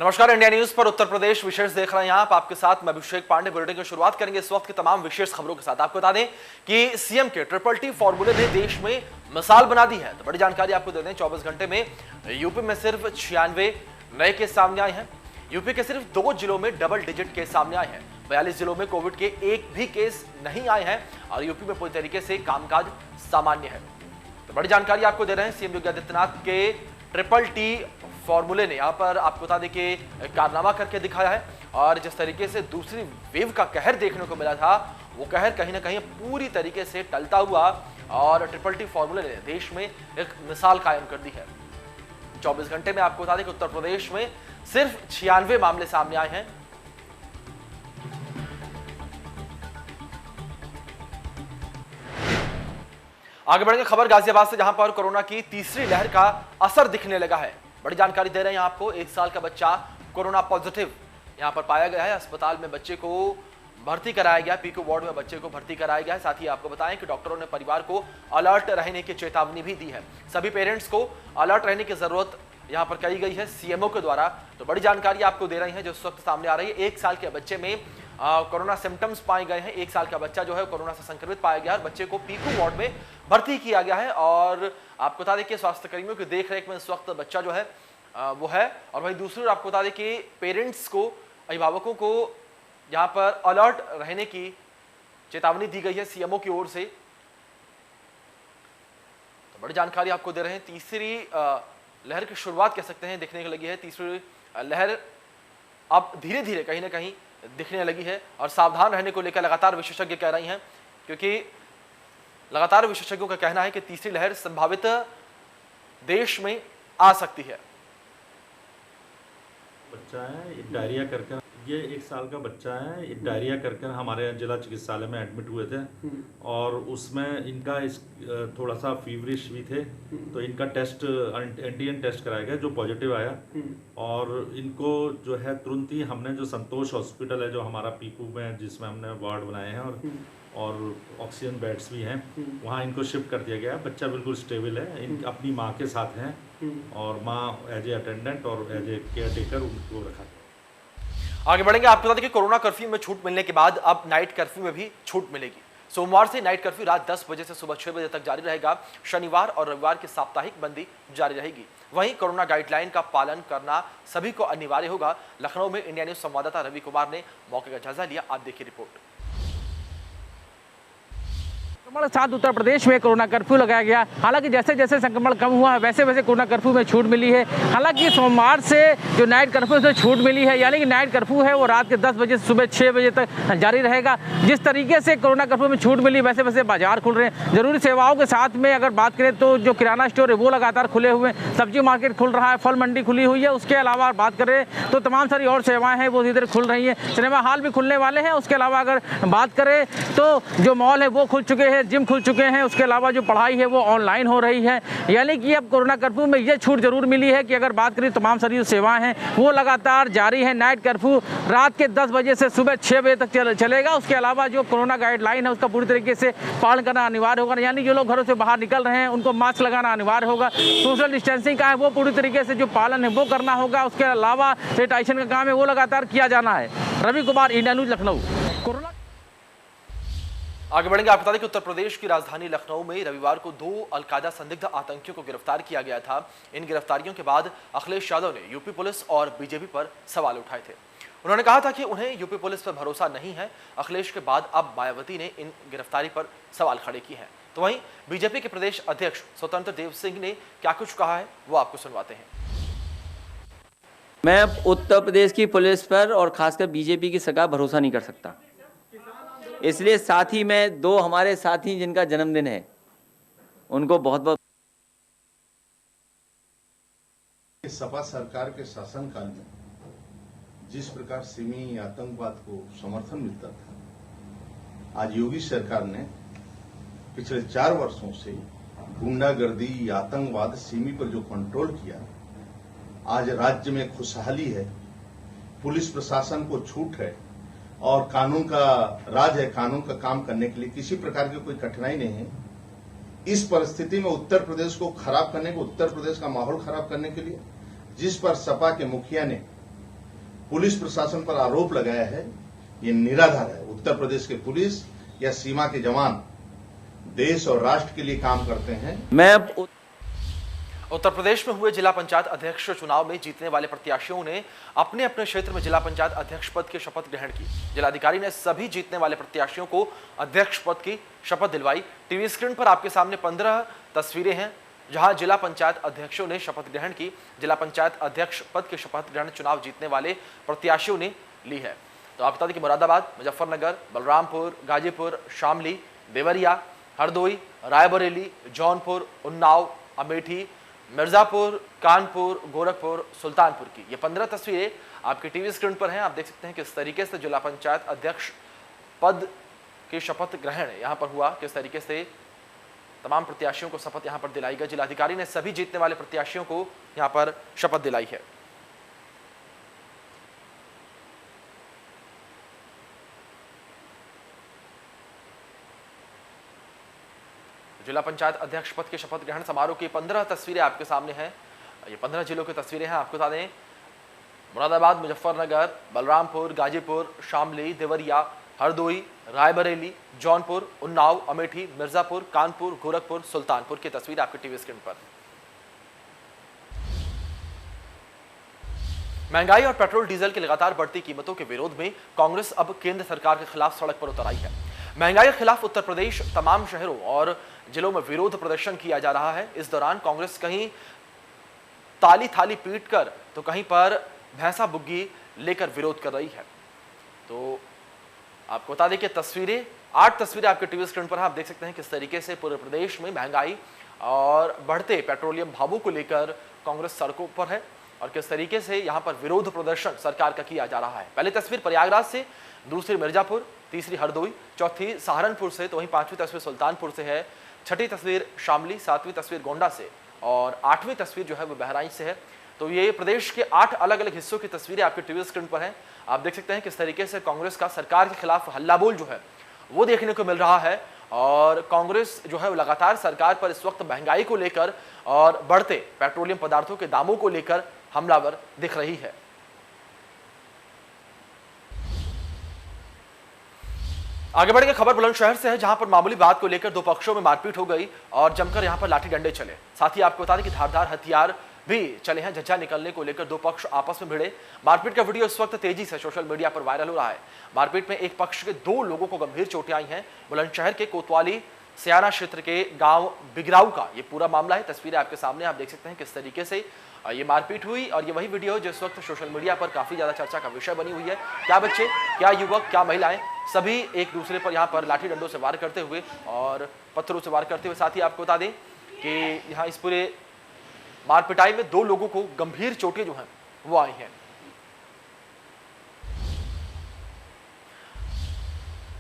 नमस्कार, India news पर उत्तर प्रदेश विशेष देख रहे हैं आप। आपके साथ मैं अभिषेक पांडे। बुलेटिन की शुरुआत करेंगे इस वक्त की तमाम विशेष खबरों के साथ। आपको बता दें कि सीएम के ट्रिपल फॉर्मूले ने देश में मिसाल बना दी है। तो बड़ी जानकारी आपको दे दें, 24 घंटे में यूपी में सिर्फ 96 नए केस सामने आए हैं। यूपी के सिर्फ 2 जिलों में डबल डिजिट केस सामने आए हैं। 42 जिलों में कोविड के एक भी केस नहीं आए हैं और यूपी में पूरी तरीके से कामकाज सामान्य है। तो बड़ी जानकारी आपको दे रहे हैं, सीएम योगी आदित्यनाथ के ट्रिपल फॉर्मूले ने यहां पर आपको बता दें कि कारनामा करके दिखाया है। और जिस तरीके से दूसरी वेव का कहर देखने को मिला था, वो कहर कहीं ना कहीं पूरी तरीके से टलता हुआ और ट्रिपल फॉर्मूले ने देश में एक मिसाल कायम कर दी है। 24 घंटे में आपको बता दें कि उत्तर प्रदेश में सिर्फ 96 मामले सामने आए हैं। आगे बढ़ेंगे खबर गाजियाबाद से, जहां पर कोरोना की तीसरी लहर का असर दिखने लगा है। बड़ी जानकारी दे रहे हैं आपको, 1 साल का बच्चा कोरोना पॉजिटिव यहां पर पाया गया है। अस्पताल में बच्चे को भर्ती कराया गया, पीकू वार्ड में बच्चे को भर्ती कराया गया है। साथ ही आपको बताएं कि डॉक्टरों ने परिवार को अलर्ट रहने की चेतावनी भी दी है। सभी पेरेंट्स को अलर्ट रहने की जरूरत यहां पर कही गई है सीएमओ के द्वारा। तो बड़ी जानकारी आपको दे रही है जो इस वक्त सामने आ रही है। 1 साल के बच्चे में कोरोना सिम्टम्स पाए गए हैं। 1 साल का बच्चा जो है कोरोना से संक्रमित पाया गया है। बच्चे को पीकू वार्ड में भर्ती किया गया है और आपको बता दें कि स्वास्थ्य कर्मियों की देखरेख में इस वक्त बच्चा जो है वो है। और वहीं दूसरी ओर आपको बता दें कि पेरेंट्स को, अभिभावकों को यहाँ पर अलर्ट रहने की चेतावनी दी गई है सीएमओ की ओर से। तो बड़ी जानकारी आपको दे रहे हैं, तीसरी लहर की शुरुआत कह सकते हैं दिखने को लगी है। तीसरी लहर अब धीरे धीरे कहीं ना कहीं दिखने लगी है और सावधान रहने को लेकर लगातार विशेषज्ञ कह रही हैं, क्योंकि लगातार विशेषज्ञों का कहना है कि तीसरी लहर संभावित देश में आ सकती है। बच्चा है, ये डायरिया करके, ये 1 साल का बच्चा है, ये डायरिया करके हमारे जिला चिकित्सालय में एडमिट हुए थे और उसमें इनका थोड़ा सा फीवरिश भी थे। तो इनका टेस्ट, एंटीजन टेस्ट कराया गया जो पॉजिटिव आया और इनको जो है तुरंत ही हमने जो संतोष हॉस्पिटल है जो हमारा पीकू में, जिसमें हमने वार्ड बनाए हैं और ऑक्सीजन बेड्स भी हैं, वहाँ इनको शिफ्ट कर दिया गया। बच्चा बिल्कुल स्टेबल है, इन अपनी माँ के साथ हैं और माँ एज ए अटेंडेंट और एज ए केयर टेकर उनको रखा। आगे बढ़ेंगे, आपको बता दें कि कोरोना कर्फ्यू में छूट मिलने के बाद अब नाइट कर्फ्यू में भी छूट मिलेगी। सोमवार से नाइट कर्फ्यू रात 10 बजे से सुबह 6 बजे तक जारी रहेगा। शनिवार और रविवार की साप्ताहिक बंदी जारी रहेगी। वहीं कोरोना गाइडलाइन का पालन करना सभी को अनिवार्य होगा। लखनऊ में इंडिया न्यूज संवाददाता रवि कुमार ने मौके का जायजा लिया। आप देखिए रिपोर्ट। संक्रमण के साथ उत्तर प्रदेश में कोरोना कर्फ्यू लगाया गया। हालांकि जैसे जैसे संक्रमण कम हुआ है वैसे वैसे कोरोना कर्फ्यू में छूट मिली है। हालांकि सोमवार से जो नाइट कर्फ्यू से छूट मिली है, यानी कि नाइट कर्फ्यू है वो रात के 10 बजे से सुबह 6 बजे तक जारी रहेगा। जिस तरीके से कोरोना कर्फ्यू में छूट मिली वैसे वैसे बाजार खुल रहे हैं। जरूरी सेवाओं के साथ में अगर बात करें तो जो किराना स्टोर है वो लगातार खुले हुए हैं, सब्जी मार्केट खुल रहा है, फल मंडी खुली हुई है। उसके अलावा बात करें तो तमाम सारी और सेवाएँ हैं वो इधर खुल रही हैं। सिनेमा हॉल भी खुलने वाले हैं। उसके अलावा अगर बात करें तो जो मॉल है वो खुल चुके हैं, जिम खुल चुके हैं। उसके अलावा जो पढ़ाई है वो ऑनलाइन हो रही है। यानी कि अब कोरोना कर्फ्यू में ये छूट जरूर मिली है कि अगर बात करें तमाम सारी सेवाएं हैं वो लगातार जारी है। नाइट कर्फ्यू रात के 10 बजे से सुबह 6 बजे तक चलेगा। उसके अलावा जो कोरोना गाइडलाइन है उसका पूरी तरीके से पालन करना अनिवार्य होगा। यानी जो लोग घरों से बाहर निकल रहे हैं उनको मास्क लगाना अनिवार्य होगा। सोशल डिस्टेंसिंग का है वो पूरी तरीके से जो पालन है वो करना होगा। उसके अलावा सैनिटाइजेशन का काम है वो लगातार किया जाना है। Ravi Kumar, India News, Lucknow. Corona आगे बढ़ेंगे, आपको बता दें कि उत्तर प्रदेश की राजधानी लखनऊ में रविवार को 2 अलकायदा संदिग्ध आतंकियों को गिरफ्तार किया गया था। इन गिरफ्तारियों के बाद अखिलेश यादव ने यूपी पुलिस और बीजेपी पर सवाल उठाए थे। उन्होंने कहा था कि उन्हें यूपी पुलिस पर भरोसा नहीं है। अखिलेश के बाद अब मायावती ने इन गिरफ्तारी पर सवाल खड़े किए हैं। तो वहीं बीजेपी के प्रदेश अध्यक्ष स्वतंत्र देव सिंह ने क्या कुछ कहा है वो आपको सुनवाते हैं। मैं उत्तर प्रदेश की पुलिस पर और खासकर बीजेपी की सरकार भरोसा नहीं कर सकता। इसलिए साथ ही में 2 हमारे साथी जिनका जन्मदिन है उनको बहुत बहुत सपा सरकार के शासनकाल में जिस प्रकार सिमी आतंकवाद को समर्थन मिलता था, आज योगी सरकार ने पिछले 4 वर्षों से गुंडागर्दी, आतंकवाद, सिमी पर जो कंट्रोल किया, आज राज्य में खुशहाली है, पुलिस प्रशासन को छूट है और कानून का राज है। कानून का काम करने के लिए किसी प्रकार की कोई कठिनाई नहीं है। इस परिस्थिति में उत्तर प्रदेश को खराब करने को, उत्तर प्रदेश का माहौल खराब करने के लिए जिस पर सपा के मुखिया ने पुलिस प्रशासन पर आरोप लगाया है ये निराधार है। उत्तर प्रदेश के पुलिस या सीमा के जवान देश और राष्ट्र के लिए काम करते हैं। उत्तर प्रदेश में हुए जिला पंचायत अध्यक्ष चुनाव में जीतने वाले प्रत्याशियों ने अपने अपने क्षेत्र में जिला पंचायत अध्यक्ष पद की शपथ ग्रहण की। जिलाधिकारी ने सभी जीतने वाले प्रत्याशियों को अध्यक्ष पद की शपथ दिलवाई। टीवी स्क्रीन पर आपके सामने 15 तस्वीरें हैं जहां जिला पंचायत अध्यक्षों ने शपथ ग्रहण की। जिला पंचायत अध्यक्ष पद की शपथ ग्रहण चुनाव जीतने वाले प्रत्याशियों ने ली है। तो आप बता दें कि मुरादाबाद, मुजफ्फरनगर, बलरामपुर, गाजीपुर, शामली, देवरिया, हरदोई, रायबरेली, जौनपुर, उन्नाव, अमेठी, मिर्जापुर, कानपुर, गोरखपुर, सुल्तानपुर की ये 15 तस्वीरें आपके टीवी स्क्रीन पर हैं। आप देख सकते हैं किस तरीके से जिला पंचायत अध्यक्ष पद की शपथ ग्रहण यहां पर हुआ, किस तरीके से तमाम प्रत्याशियों को शपथ यहां पर दिलाई गई। जिलाधिकारी ने सभी जीतने वाले प्रत्याशियों को यहां पर शपथ दिलाई है। जिला पंचायत अध्यक्ष पद के शपथ ग्रहण समारोह की 15 तस्वीरें आपके सामने हैं। ये 15 जिलों की तस्वीरें हैं। आपको बता दें मुरादाबाद, मुजफ्फरनगर, बलरामपुर, गाजीपुर, शामली, देवरिया, हरदोई, रायबरेली, जौनपुर, उन्नाव, अमेठी, मिर्जापुर, कानपुर, गोरखपुर, सुल्तानपुर की तस्वीर आपके टीवी स्क्रीन पर। महंगाई और पेट्रोल डीजल की लगातार बढ़ती कीमतों के विरोध में कांग्रेस अब केंद्र सरकार के खिलाफ सड़क पर उतर आई है। महंगाई के खिलाफ उत्तर प्रदेश तमाम शहरों और जिलों में विरोध प्रदर्शन किया जा रहा है। इस दौरान कांग्रेस कहीं ताली थाली पीट कर तो कहीं पर भैंसा बुग्गी लेकर विरोध कर रही है। तो आपको बता दें कि 8 तस्वीरें आपके टीवी स्क्रीन पर आप देख सकते हैं किस तरीके से पूरे प्रदेश में महंगाई और बढ़ते पेट्रोलियम भावों को लेकर कांग्रेस सड़कों पर है और किस तरीके से यहां पर विरोध प्रदर्शन सरकार का किया जा रहा है। पहली तस्वीर प्रयागराज से, दूसरी मिर्जापुर, तीसरी हरदोई, चौथी सहारनपुर से, तो वहीं 5वीं तस्वीर सुल्तानपुर से है, 6ठी तस्वीर शामली, 7वीं तस्वीर गोंडा से और 8वीं तस्वीर जो है वो बहराइच से है। तो ये प्रदेश के 8 अलग अलग हिस्सों की तस्वीरें आपके टीवी स्क्रीन पर हैं। आप देख सकते हैं किस तरीके से कांग्रेस का सरकार के खिलाफ हल्ला बोल जो है वो देखने को मिल रहा है और कांग्रेस जो है वो लगातार सरकार पर इस वक्त महंगाई को लेकर और बढ़ते पेट्रोलियम पदार्थों के दामों को लेकर हमलावर दिख रही है। आगे बढ़ेंगे, खबर बुलंदशहर से है जहां पर मामूली बात को लेकर 2 पक्षों में मारपीट हो गई और जमकर यहां पर लाठी डंडे चले। साथ ही आपको बता दें कि धारदार हथियार भी चले हैं। झज्जा निकलने को लेकर 2 पक्ष आपस में भिड़े। मारपीट का वीडियो इस वक्त तेजी से सोशल मीडिया पर वायरल हो रहा है। मारपीट में एक पक्ष के 2 लोगों को गंभीर चोटें आई हैं। बुलंदशहर के कोतवाली सियाना क्षेत्र के गांव बिगराऊ का ये पूरा मामला है। तस्वीरें आपके सामने, आप देख सकते हैं किस तरीके से ये मारपीट हुई और ये वही वीडियो जिस वक्त सोशल मीडिया पर काफी ज्यादा चर्चा का विषय बनी हुई है। क्या बच्चे, क्या युवक, क्या महिलाएं, सभी एक दूसरे पर यहाँ पर लाठी डंडों से वार करते हुए और पत्थरों से वार करते हुए। साथ ही आपको बता दें कि यहाँ इस पूरे मारपिटाई में 2 लोगों को गंभीर चोटें जो हैं वो आई हैं।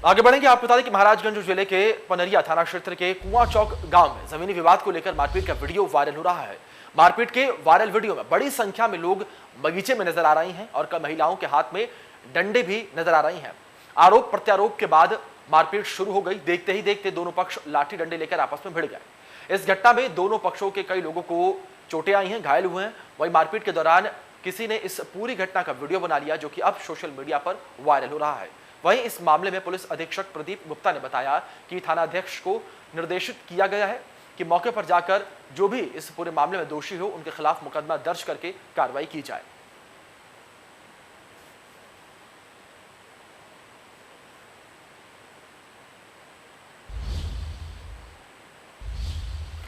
आगे बढ़ेंगे, आपको बता दें कि महाराजगंज जिले के पनरिया थाना क्षेत्र के कुआं चौक गांव में जमीनी विवाद को लेकर मारपीट का वीडियो वायरल हो रहा है। मारपीट के वायरल वीडियो में बड़ी संख्या में लोग बगीचे में नजर आ रही हैं और कई महिलाओं के हाथ में डंडे भी नजर आ रही हैं। आरोप प्रत्यारोप के बाद मारपीट शुरू हो गई। देखते ही देखते दोनों पक्ष लाठी डंडे लेकर आपस में भिड़ गए। इस घटना में दोनों पक्षों के कई लोगों को चोटें आई हैं, घायल हुए हैं। वहीं मारपीट के दौरान किसी ने इस पूरी घटना का वीडियो बना लिया जो कि अब सोशल मीडिया पर वायरल हो रहा है। वहीं इस मामले में पुलिस अधीक्षक प्रदीप गुप्ता ने बताया कि थानाध्यक्ष को निर्देशित किया गया है कि मौके पर जाकर जो भी इस पूरे मामले में दोषी हो उनके खिलाफ मुकदमा दर्ज करके कार्रवाई की जाए।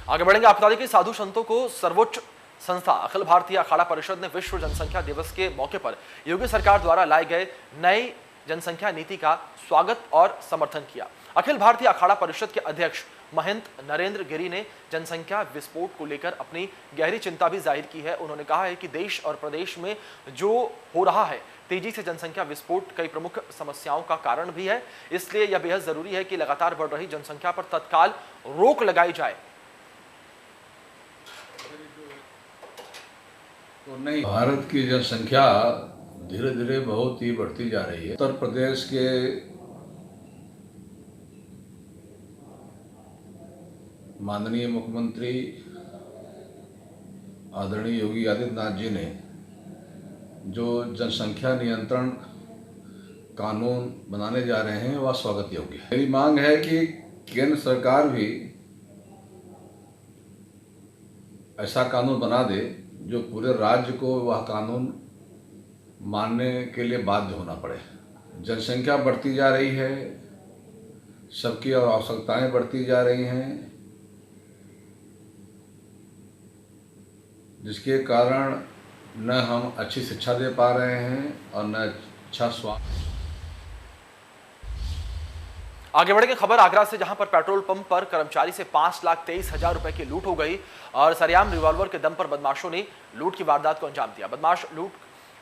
आगे बढ़ेंगे, आप बता दें कि साधु संतों को सर्वोच्च संस्था अखिल भारतीय अखाड़ा परिषद ने विश्व जनसंख्या दिवस के मौके पर योगी सरकार द्वारा लाए गए नई जनसंख्या नीति का स्वागत और समर्थन किया। अखिल भारतीय अखाड़ा परिषद के अध्यक्ष महंत नरेंद्र गिरी ने जनसंख्या विस्फोट को लेकर अपनी गहरी चिंता भी जाहिर की है। उन्होंने कहा है कि देश और प्रदेश में जो हो रहा है तेजी से जनसंख्या विस्फोट कई प्रमुख समस्याओं का कारण भी है, इसलिए यह बेहद जरूरी है कि लगातार बढ़ रही जनसंख्या पर तत्काल रोक लगाई जाए। तो नहीं, भारत की जनसंख्या धीरे धीरे बहुत ही बढ़ती जा रही है। उत्तर प्रदेश के माननीय मुख्यमंत्री आदरणीय योगी आदित्यनाथ जी ने जो जनसंख्या नियंत्रण कानून बनाने जा रहे हैं वह स्वागत योग्य है। मेरी मांग है कि केंद्र सरकार भी ऐसा कानून बना दे जो पूरे राज्य को वह कानून मानने के लिए बाध्य होना पड़े। जनसंख्या बढ़ती जा रही है, सबकी और आवश्यकताएं बढ़ती जा रही हैं, जिसके कारण न हम अच्छी शिक्षा दे पा रहे हैं और न अच्छा स्वास्थ्य। आगे बढ़ेंगे खबर आगरा से, जहां पर पेट्रोल पंप पर कर्मचारी से 5,23,000 रुपए की लूट हो गई और सरेआम रिवॉल्वर के दम पर बदमाशों ने लूट की वारदात को अंजाम दिया। बदमाश लूट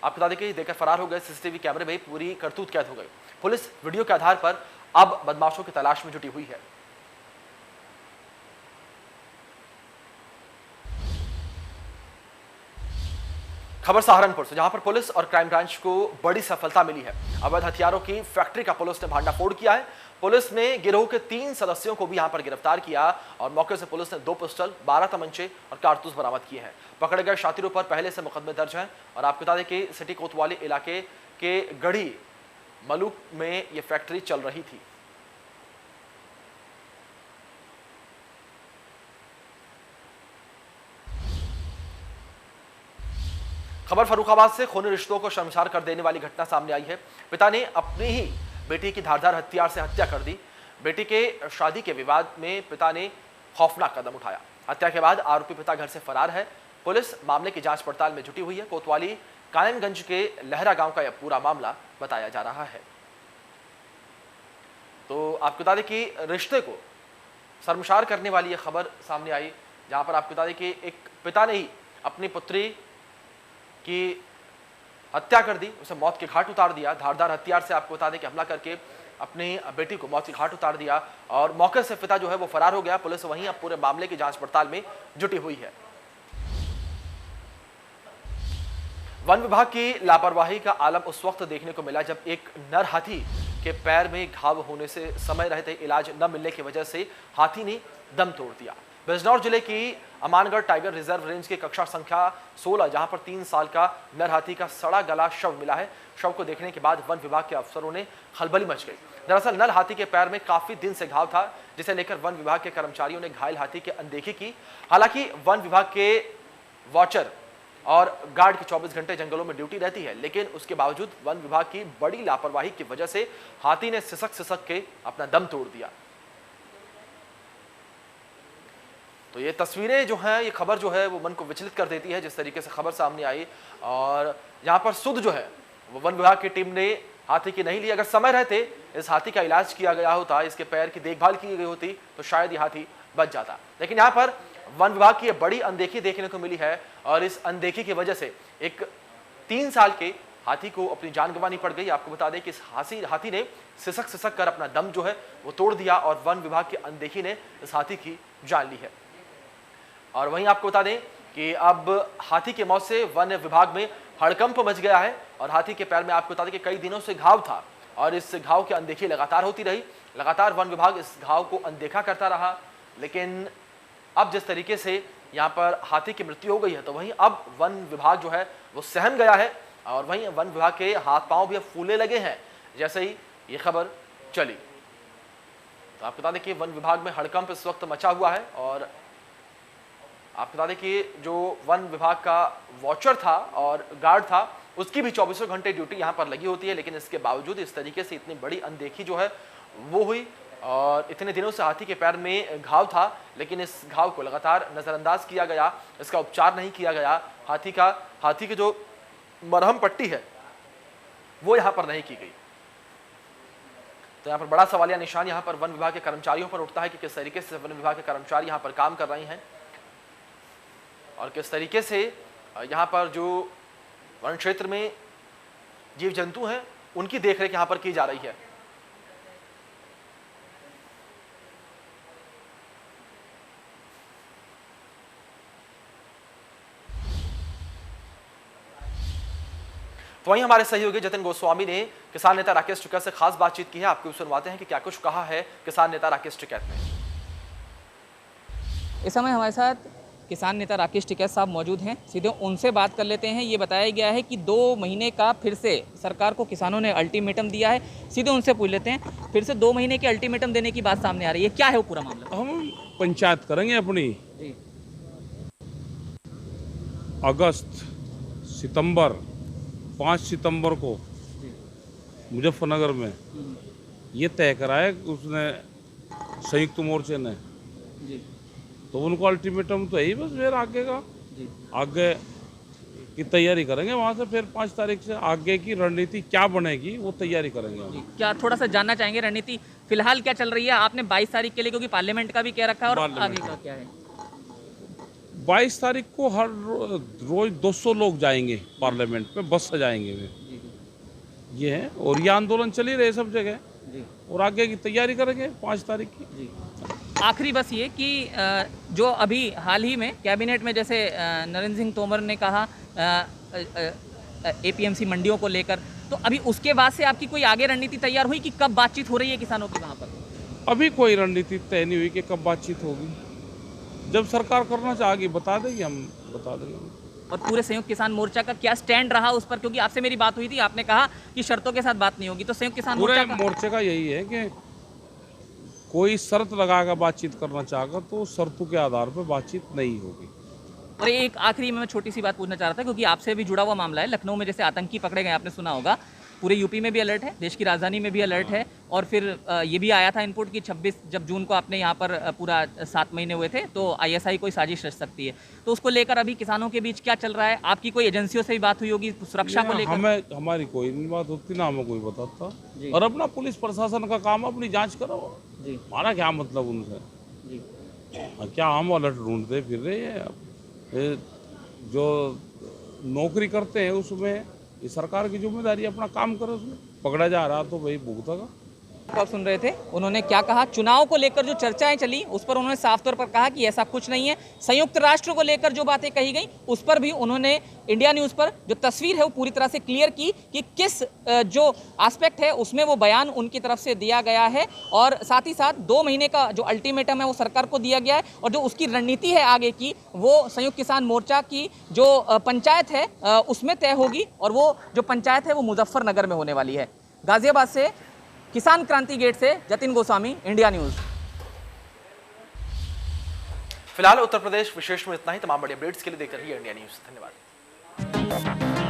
आपको बता दें कि देकर फरार हो गए। सीसीटीवी कैमरे में पूरी करतूत कैद हो गई। पुलिस वीडियो के आधार पर अब बदमाशों की तलाश में जुटी हुई है। खबर सहारनपुर से, जहां पर पुलिस और क्राइम ब्रांच को बड़ी सफलता मिली है। अवैध हथियारों की फैक्ट्री का पुलिस ने भांडाफोड़ किया है। पुलिस ने गिरोह के 3 सदस्यों को भी यहां पर गिरफ्तार किया और मौके से पुलिस ने 2 पिस्टल, 12 तमंचे और कारतूस बरामद किए हैं। पकड़े गए शातिरों पर पहले से मुकदमे दर्ज हैं और आपको बता दें कि सिटी कोतवाली इलाके के गढ़ी मलूक में यह फैक्ट्री चल रही थी। खबर फर्रुखाबाद से, खूनी रिश्तों को शर्मसार कर देने वाली घटना सामने आई है। पिता ने अपनी ही बेटी की धारदार हथियार से हत्या कर दी। बेटी के शादी के विवाद में पिता ने खौफनाक कदम उठाया। हत्या के बाद आरोपी पिता घर से फरार है। पुलिस मामले की जांच पड़ताल में जुटी हुई है। कोतवाली कायमगंज के लहरा गांव का यह पूरा मामला बताया जा रहा है। तो आपको बता दें कि रिश्ते को शर्मसार करने वाली यह खबर सामने आई, जहां पर आपको बता दें कि एक पिता ने ही अपनी पुत्री की हत्या कर दी, उसे मौत के घाट उतार दिया। धारदार हथियार से आपको बता दें कि हमला करके अपनी बेटी को मौत के घाट उतार दिया और मौके से पिता जो है वो फरार हो गया। पुलिस वहीं अब पूरे मामले की जांच पड़ताल में जुटी हुई है। वन विभाग की लापरवाही का आलम उस वक्त देखने को मिला जब एक नर हाथी के पैर में घाव होने से समय रहते इलाज न मिलने की वजह से हाथी ने दम तोड़ दिया। बिजनौर जिले की अमानगढ़ टाइगर रिजर्व रेंज के कक्षा संख्या 16, जहां पर 3 साल का नर हाथी का सड़ा गला शव मिला है। शव को देखने के बाद वन विभाग के अफसरों ने खलबली मच गई। दरअसल नर हाथी के पैर में काफी दिन से घाव था, जिसे लेकर वन विभाग के कर्मचारियों ने घायल हाथी की अनदेखी की। हालांकि वन विभाग के वॉचर और गार्ड की 24 घंटे जंगलों में ड्यूटी रहती है, लेकिन उसके बावजूद वन विभाग की बड़ी लापरवाही की वजह से हाथी ने सिसक के अपना दम तोड़ दिया। तो ये तस्वीरें जो हैं, ये खबर जो है वो मन को विचलित कर देती है, जिस तरीके से खबर सामने आई। और यहाँ पर सुध जो है वो वन विभाग की टीम ने हाथी की नहीं ली। अगर समय रहते इस हाथी का इलाज किया गया होता, इसके पैर की देखभाल की गई होती, तो शायद ये हाथी बच जाता। लेकिन यहाँ पर वन विभाग की बड़ी अनदेखी देखने को मिली है और इस अनदेखी की वजह से एक 3 साल के हाथी को अपनी जान गंवानी पड़ गई। आपको बता दें कि इस हाथी ने सिसक कर अपना दम जो है वो तोड़ दिया और वन विभाग की अनदेखी ने इस हाथी की जान ली है। और वहीं आपको बता दें कि अब हाथी की मौत से वन विभाग में हड़कंप मच गया है और हाथी के पैर में आपको बता दें कि कई दिनों से घाव था और इस घाव की अनदेखी लगातार होती रही। लगातार वन विभाग इस घाव को अनदेखा करता रहा, लेकिन अब जिस तरीके से यहाँ पर हाथी की मृत्यु हो गई है, तो वहीं अब वन विभाग जो है वो सहम गया है और वहीं वन विभाग के हाथ पांव भी अब फूलने लगे हैं जैसे ही ये खबर चली। तो आपको बता दें कि वन विभाग में हड़कंप इस वक्त मचा हुआ है और आपको बता दें कि जो वन विभाग का वॉचर था और गार्ड था, उसकी भी 24 घंटे ड्यूटी यहाँ पर लगी होती है, लेकिन इसके बावजूद इस तरीके से इतनी बड़ी अनदेखी जो है वो हुई। और इतने दिनों से हाथी के पैर में घाव था, लेकिन इस घाव को लगातार नज़रअंदाज किया गया, इसका उपचार नहीं किया गया। हाथी की जो मरहम पट्टी है वो यहाँ पर नहीं की गई। तो यहाँ पर बड़ा सवालिया निशान यहाँ पर वन विभाग के कर्मचारियों पर उठता है कि किस तरीके से वन विभाग के कर्मचारी यहाँ पर काम कर रहे हैं और किस तरीके से यहाँ पर जो वन क्षेत्र में जीव जंतु हैं उनकी देखरेख यहाँ पर की जा रही है। तो वहीं हमारे सहयोगी जतिन गोस्वामी ने किसान नेता राकेश टिकैत से खास बातचीत की है। आपको सुनवाते हैं कि क्या कुछ कहा है किसान नेता राकेश टिकैत ने। इस समय हमारे साथ किसान नेता राकेश टिकैत साहब मौजूद हैं, सीधे उनसे बात कर लेते हैं। ये बताया गया है कि 2 महीने का फिर से सरकार को किसानों ने अल्टीमेटम दिया है, सीधे उनसे पूछ लेते हैं। फिर से 2 महीने के अल्टीमेटम देने की बात सामने आ रही है, क्या है वो पूरा मामला? हम पंचायत करेंगे अपनी जी। अगस्त सितंबर 5 सितंबर को मुजफ्फरनगर में ये तय कराया उसने संयुक्त मोर्चे ने, जी तो उनको अल्टीमेटम तो यही बस फिर आगे का जी आगे की तैयारी करेंगे। वहाँ से फिर 5 तारीख से आगे की रणनीति क्या बनेगी वो तैयारी करेंगे हम। क्या थोड़ा सा जानना चाहेंगे रणनीति फिलहाल क्या चल रही है? आपने 22 तारीख के लिए, क्योंकि पार्लियामेंट का भी कह रखा है, और पार्लियामेंट आगे का क्या है? 22 तारीख को हर रोज 200 लोग जाएंगे पार्लियामेंट में, बस से जाएंगे वे, ये है। और ये आंदोलन चल ही रहे सब जगह, और आगे की तैयारी करेंगे 5 तारीख की। आखिरी बस ये कि जो अभी हाल ही में कैबिनेट में जैसे नरेंद्र सिंह तोमर ने कहा एपीएमसी मंडियों को लेकर, तो अभी उसके बाद से आपकी कोई आगे रणनीति तैयार हुई कि कब बातचीत हो रही है किसानों की वहाँ पर? अभी कोई रणनीति तय नहीं हुई कि कब बातचीत होगी। जब सरकार करना चाहेगी बता देगी, हम बता देंगे। और पूरे संयुक्त किसान मोर्चा का क्या स्टैंड रहा उस पर? क्योंकि आपसे मेरी बात हुई थी, आपने कहा कि शर्तों के साथ बात नहीं होगी, तो संयुक्त किसान पूरे मोर्चे का यही है कि कोई शर्त लगाकर बातचीत करना चाहेगा तो शर्तों के आधार पर बातचीत नहीं होगी। और एक आखिरी में मैं छोटी सी बात पूछना चाह रहा था, क्योंकि आपसे भी जुड़ा हुआ मामला है। लखनऊ में जैसे आतंकी पकड़े गए, आपने सुना होगा, पूरे यूपी में भी अलर्ट है, देश की राजधानी में भी अलर्ट है। और फिर ये भी आया था इनपुट कि 26 जब जून को आपने यहाँ पर पूरा 7 महीने हुए थे, तो आईएसआई कोई साजिश रच सकती है। तो उसको लेकर अभी किसानों के बीच क्या चल रहा है? आपकी कोई एजेंसियों से भी बात हुई होगी सुरक्षा को लेकर? हमारी कोई नहीं बात होती, ना हमें कोई बताता। और अपना पुलिस प्रशासन का काम, अपनी जांच करो जी, हमारा क्या मतलब उनसे जी। क्या हम अलर्ट ढूंढते फिर रहे हैं? जो नौकरी करते हैं उसमें ये सरकार की जिम्मेदारी, अपना काम करे, उसमें पकड़ा जा रहा तो वही भुगतेगा। आप सुन रहे थे उन्होंने क्या कहा। चुनाव को लेकर जो चर्चाएं चली उस पर उन्होंने साफ तौर पर कहा कि ऐसा कुछ नहीं है। संयुक्त राष्ट्र को लेकर जो बातें कही गई उस पर भी उन्होंने इंडिया न्यूज़ पर जो तस्वीर है वो पूरी तरह से क्लियर की कि किस जो एस्पेक्ट है उसमें वो बयान उनकी तरफ से दिया गया है। और साथ ही साथ 2 महीने का जो अल्टीमेटम है वो सरकार को दिया गया है, और जो उसकी रणनीति है आगे की वो संयुक्त किसान मोर्चा की जो पंचायत है उसमें तय होगी। और वो जो पंचायत है वो मुजफ्फरनगर में होने वाली है। गाजियाबाद से किसान क्रांति गेट से जतिन गोस्वामी, इंडिया न्यूज़। फिलहाल उत्तर प्रदेश विशेष में इतना ही। तमाम बड़े अपडेट्स के लिए देखते रहिए इंडिया न्यूज़। धन्यवाद।